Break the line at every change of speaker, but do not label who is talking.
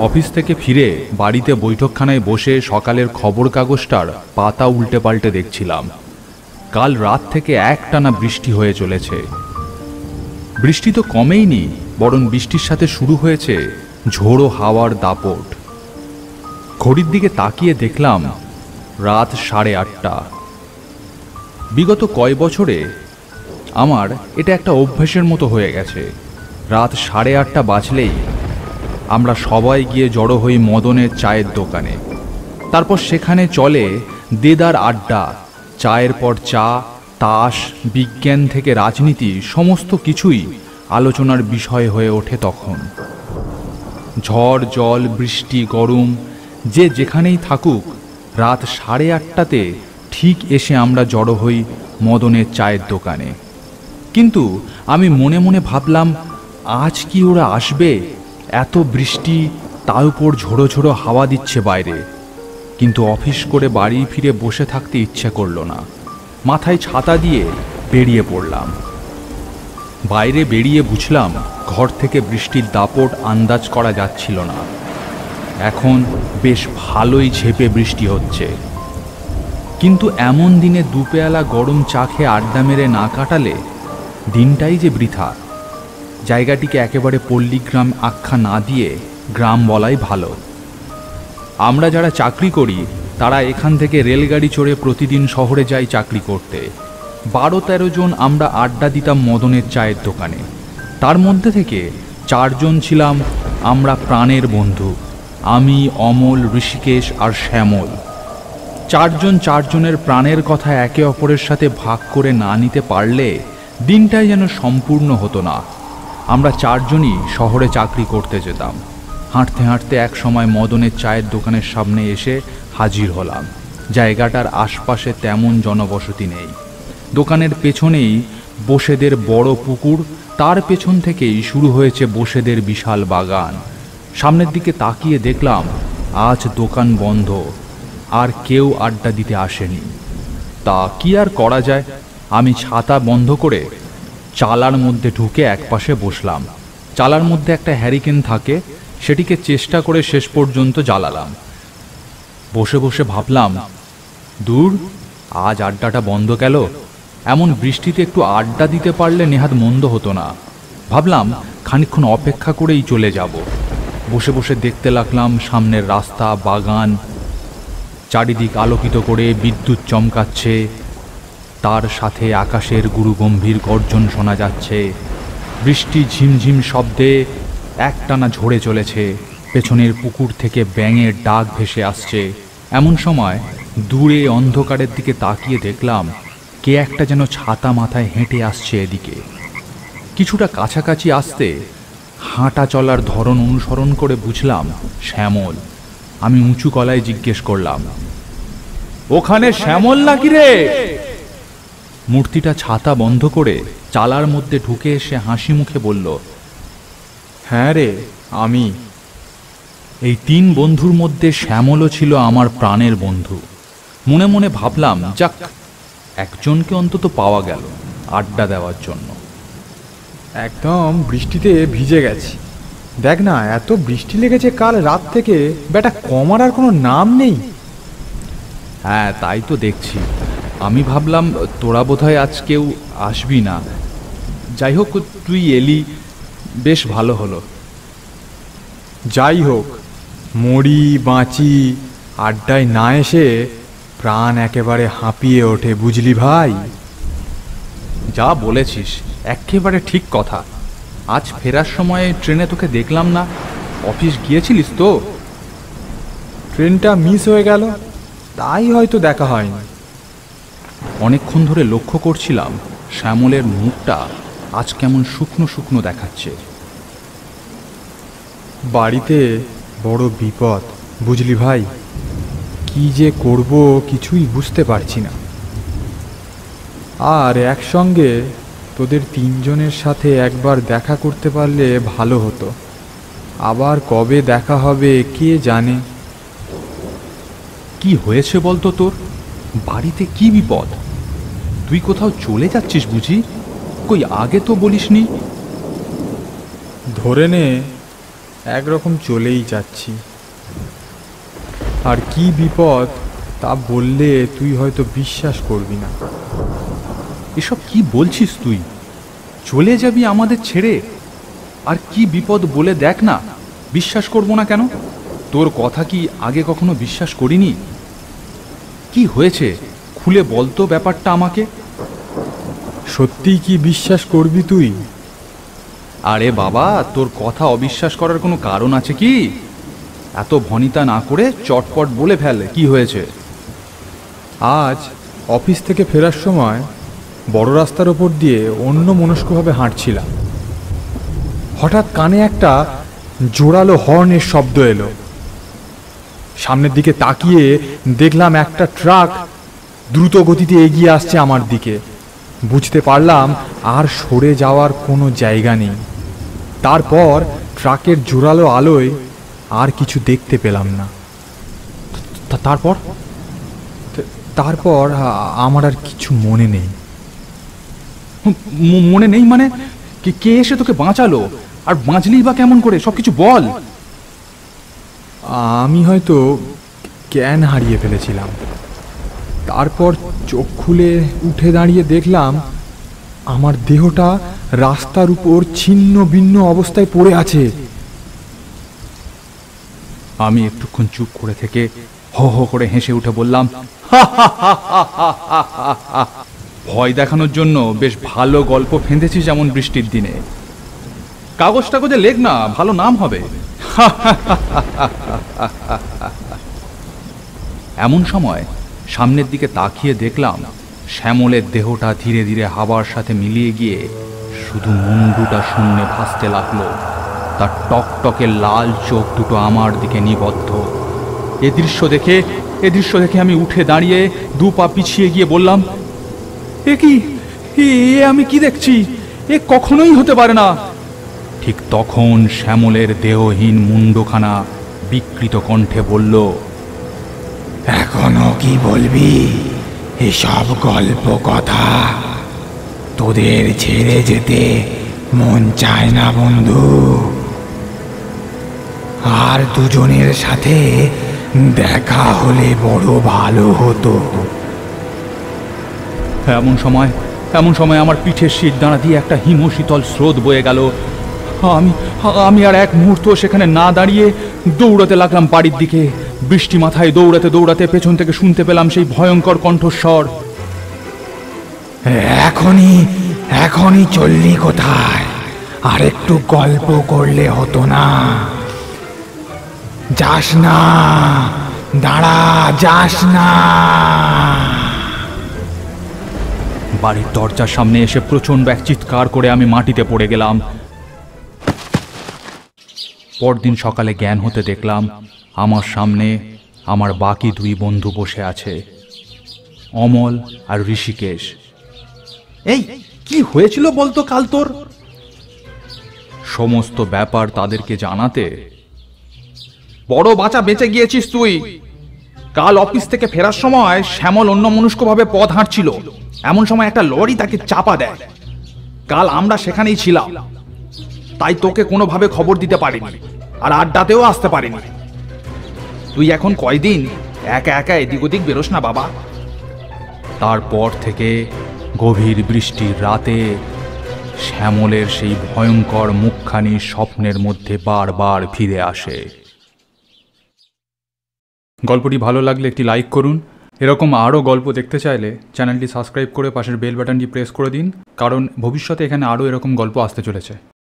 Office থেকে ফিরে বাড়িতে বৈঠকখানায় বসে সকালের খবর কাগজটার পাতা উল্টে পাল্টে দেখছিলাম। কাল রাত থেকে একটানা বৃষ্টি হয়ে চলেছে। বৃষ্টি তো কমেইনি, বরং বৃষ্টির সাথে শুরু হয়েছে ঝোড়ো হাওয়ার দাপট। ঘড়ির দিকে তাকিয়ে দেখলাম রাত 8:30। বিগত কয় বছরে আমার এটা একটা অভ্যাসের মতো হয়ে গেছে। রাত 8:30 বাজলেই আমরা সবাই গিয়ে জড়ো হই মদনের চায়ের দোকানে। তারপর সেখানে চলে দেদার আড্ডা। চায়ের পর চা, তাস, বিজ্ঞান থেকে রাজনীতি সমস্ত কিছুই আলোচনার বিষয় হয়ে ওঠে তখন। ঝড় জল বৃষ্টি গরম যে যেখানেই থাকুক, রাত 8:30টাতে ঠিক এসে আমরা জড়ো হই মদনের চায়ের দোকানে। কিন্তু আমি মনে মনে ভাবলাম, আজ কি ওরা আসবে? এত বৃষ্টি, তার উপর ঝোড়ো ঝোড়ো হাওয়া দিচ্ছে বাইরে। কিন্তু অফিস করে বাড়ি ফিরে বসে থাকতে ইচ্ছে করলো না। মাথায় ছাতা দিয়ে বেরিয়ে পড়লাম। বাইরে বেরিয়ে বুঝলাম ঘর থেকে বৃষ্টির দাপট আন্দাজ করা যাচ্ছিল না। এখন বেশ ভালোই ঝেঁপে বৃষ্টি হচ্ছে। কিন্তু এমন দিনে দুপেয়ালা গরম চা খেয়ে আড্ডা মেরে না কাটালে দিনটাই যে বৃথা। জায়গাটিকে একেবারে পল্লীগ্রাম আখ্যা না দিয়ে গ্রাম বলাই ভালো। আমরা যারা চাকরি করি তারা এখান থেকে রেলগাড়ি চড়ে প্রতিদিন শহরে যাই চাকরি করতে। 12-13 জন আমরা আড্ডা দিতাম মদনের চায়ের দোকানে। তার মধ্যে থেকে 4 জন ছিলাম আমরা প্রাণের বন্ধু। আমি, অমল, ঋষিকেশ আর শ্যামল। 4 জন 4 জনের প্রাণের কথা একে অপরের সাথে ভাগ করে না নিতে পারলে দিনটাই যেন সম্পূর্ণ হতো না। আমরা 4 জনই শহরে চাকরি করতে যেতাম। হাঁটতে হাঁটতে এক সময় মদনের চায়ের দোকানের সামনে এসে হাজির হলাম। জায়গাটার আশপাশে তেমন জনবসতি নেই। দোকানের পেছনেই বসেদের বড় পুকুর, তার পেছন থেকেই শুরু হয়েছে বসেদের বিশাল বাগান। সামনের দিকে তাকিয়ে দেখলাম আজ দোকান বন্ধ, আর কেউ আড্ডা দিতে আসেনি। তা কি আর করা যায়? আমি ছাতা বন্ধ করে চালার মধ্যে ঢুকে একপাশে বসলাম। চালার মধ্যে একটা হ্যারিকেন থাকে, সেটিকে চেষ্টা করে শেষ পর্যন্ত জ্বালালাম। বসে বসে ভাবলাম, দূর, আজ আড্ডাটা বন্ধ গেল। এমন বৃষ্টিতে একটু আড্ডা দিতে পারলে নেহাত মন্দ হতো না। ভাবলাম খানিকক্ষণ অপেক্ষা করেই চলে যাব। বসে বসে দেখতে লাগলাম সামনের রাস্তা, বাগান। চারিদিক আলোকিত করে বিদ্যুৎ চমকাচ্ছে, তার সাথে আকাশের গুরুগম্ভীর গর্জন শোনা যাচ্ছে। বৃষ্টি ঝিমঝিম শব্দে একটানা ঝরে চলেছে। পেছনের পুকুর থেকে ব্যাঙের ডাক ভেসে আসছে। এমন সময় দূরে অন্ধকারের দিকে তাকিয়ে দেখলাম কে একটা যেন ছাতা মাথায় হেঁটে আসছে এদিকে। কিছুটা কাছাকাছি আসতে হাঁটা চলার ধরন অনুসরণ করে বুঝলাম শ্যামল। আমি উঁচু গলায় জিজ্ঞেস করলাম, ওখানে শ্যামল নাকি রে? মূর্তিটা ছাতা বন্ধ করে চালার মধ্যে ঢুকে এসে হাসি মুখে বলল, হ্যাঁ রে, আমি। এই 3 বন্ধুর মধ্যে শ্যামলও ছিল আমার প্রাণের বন্ধু। মনে মনে ভাবলাম, যাক, একজনকে অন্তত পাওয়া গেল আড্ডা দেওয়ার জন্য।
একদম বৃষ্টিতে ভিজে গেছি। দেখ না, এত বৃষ্টি লেগেছে কাল রাত থেকে, বেটা কমার আর কোনো নাম নেই।
হ্যাঁ, তাই তো দেখছি। আমি ভাবলাম তোরা বোধহয় আজ কেউ আসবি না। যাই হোক, তুই এলি, বেশ ভালো হলো।
যাই হোক, মরি বাঁচি, আড্ডায় না এসে প্রাণ একেবারে হাঁপিয়ে ওঠে, বুঝলি ভাই?
যা বলেছিস একেবারে ঠিক কথা। আজ ফেরার সময় ট্রেনে তোকে দেখলাম না। অফিস গিয়েছিলিস তো?
ট্রেনটা মিস হয়ে গেল, তাই হয়তো দেখা হয়নি।
অনেকক্ষণ ধরে লক্ষ্য করছিলাম শ্যামলের মুখটা আজ কেমন শুকনো শুকনো দেখাচ্ছে।
বাড়িতে বড় বিপদ, বুঝলি ভাই? কি যে করব কিছুই বুঝতে পারছি না। আর একসঙ্গে তোদের 3 জনের সাথে একবার দেখা করতে পারলে ভালো হতো। আবার কবে দেখা হবে কে জানে।
কি হয়েছে বলতো তোর? বাড়িতে কি বিপদ? তুই কোথাও চলে যাচ্ছিস বুঝি? কই আগে তো বলিসনি।
ধরে নে একরকম চলেই যাচ্ছি। আর কি বিপদ তা বললে তুই হয়তো বিশ্বাস করবি না।
এসব কি বলছিস তুই? চলে যাবি আমাদের ছেড়ে? আর কি বিপদ বলে দেখ না, বিশ্বাস করব না কেন? তোর কথা কি আগে কখনো বিশ্বাস করিনি? কি হয়েছে খুলে বলতো ব্যাপারটা আমাকে।
সত্যিই কি বিশ্বাস করবি তুই?
আরে বাবা, তোর কথা অবিশ্বাস করার কোনো কারণ আছে কি? এত ভনিতা না করে চটপট বলে ফেলে কি হয়েছে।
আজ অফিস থেকে ফেরার সময় বড় রাস্তার ওপর দিয়ে অন্য মনস্কভাবে হাঁটছিলাম। হঠাৎ কানে একটা জোরালো হর্নের শব্দ এলো। সামনের দিকে তাকিয়ে দেখলাম একটা ট্রাক দ্রুত গতিতে এগিয়ে আসছে আমার দিকে। বুঝতে পারলাম আর সরে যাওয়ার কোনো জায়গা নেই। তারপর ট্রাকের জোরালো আলোয় আর কিছু দেখতে পেলাম না।
তারপর
তারপর আমার আর কিছু মনে নেই।
মনে নেই মানে? কে এসে তোকে বাঁচালো? আর বাঁচলি বা কেমন করে? সবকিছু বল।
আমি হয়তো জ্ঞান হারিয়ে ফেলেছিলাম। তারপর চোখ খুলে উঠে দাঁড়িয়ে দেখলাম আমার দেহটা রাস্তার উপর ছিন্ন ভিন্ন অবস্থায় পড়ে আছে।
আমি একটুক্ষণ চুপ করে থেকে হো হো করে হেসে উঠে বললাম, ভয় দেখানোর জন্য বেশ ভালো গল্প ফেঁদেছিস যেমন বৃষ্টির দিনে। কাগজ টাগজে লেখ না, ভালো নাম হবে। এমন সময় সামনের দিকে তাকিয়ে দেখলাম শ্যামলের দেহটা ধীরে ধীরে হাওয়ার সাথে মিলিয়ে গিয়ে শুধু মুন্ডুটা শূন্যে ভাসতে লাগলো। তার টকটকে লাল চোখ দুটো আমার দিকে নিবদ্ধ। এ দৃশ্য দেখে আমি উঠে দাঁড়িয়ে 2 পা পিছিয়ে গিয়ে বললাম, এ কি? আমি কি দেখছি? এ কখনোই হতে পারে না। ঠিক তখন শ্যামলের দেহহীন মুন্ডখানা বিকৃত কণ্ঠে বলল,
এখনো কি বলবি এসব গল্প কথা? তোদের ছেড়ে যেতে মন চায় না বন্ধু। আর দুজনের সাথে দেখা হলে বড় ভালো হতো।
এমন সময় আমার পিঠের শীত দাঁড়া দিয়ে একটা হিমশীতল স্রোত বয়ে গেল। আমি আর এক মুহূর্ত সেখানে না দাঁড়িয়ে দৌড়াতে লাগলাম বাড়ির দিকে। বৃষ্টি মাথায় দৌড়াতে দৌড়াতে পেছন থেকে শুনতে পেলাম সেই ভয়ঙ্কর কণ্ঠস্বর,
এখনই চললি কোথায়? আর একটু গল্প করলে হতো না? যাস না, দাঁড়া, যাস না।
বাড়ির দরজার সামনে এসে প্রচণ্ড এক চিৎকার করে আমি মাটিতে পড়ে গেলাম। পরদিন সকালে জ্ঞান হতে দেখলাম আমার সামনে আমার বাকি 2 বন্ধু বসে আছে, অমল আর ঋষিকেশ। এই কি হয়েছিল বলতো কাল তোর? সমস্ত ব্যাপার তাদেরকে জানাতে। বড় বাঁচা বেঁচে গিয়েছিস তুই। কাল অফিস থেকে ফেরার সময় শ্যামল অন্যমনস্কভাবে পথ হাঁটছিল। এমন সময় একটা লরি তাকে চাপা দেয়। কাল আমরা সেখানেই ছিলাম, তাই তোকে কোনোভাবে খবর দিতে পারিনি, আর আড্ডাতেও আসতে পারিনি। তুই এখন কয়দিন একা একা এদিক ওদিক বেরোস না বাবা। তারপর থেকে গভীর বৃষ্টির রাতে শ্যামলের সেই ভয়ঙ্কর মুখখানি স্বপ্নের মধ্যে বারবার ফিরে আসে। গল্পটি ভালো লাগলে একটি লাইক করুন। এরকম আরও গল্প দেখতে চাইলে চ্যানেলটি সাবস্ক্রাইব করে পাশের বেল বাটনটি প্রেস করে দিন, কারণ ভবিষ্যতে এখানে আরও এরকম গল্প আসতে চলেছে।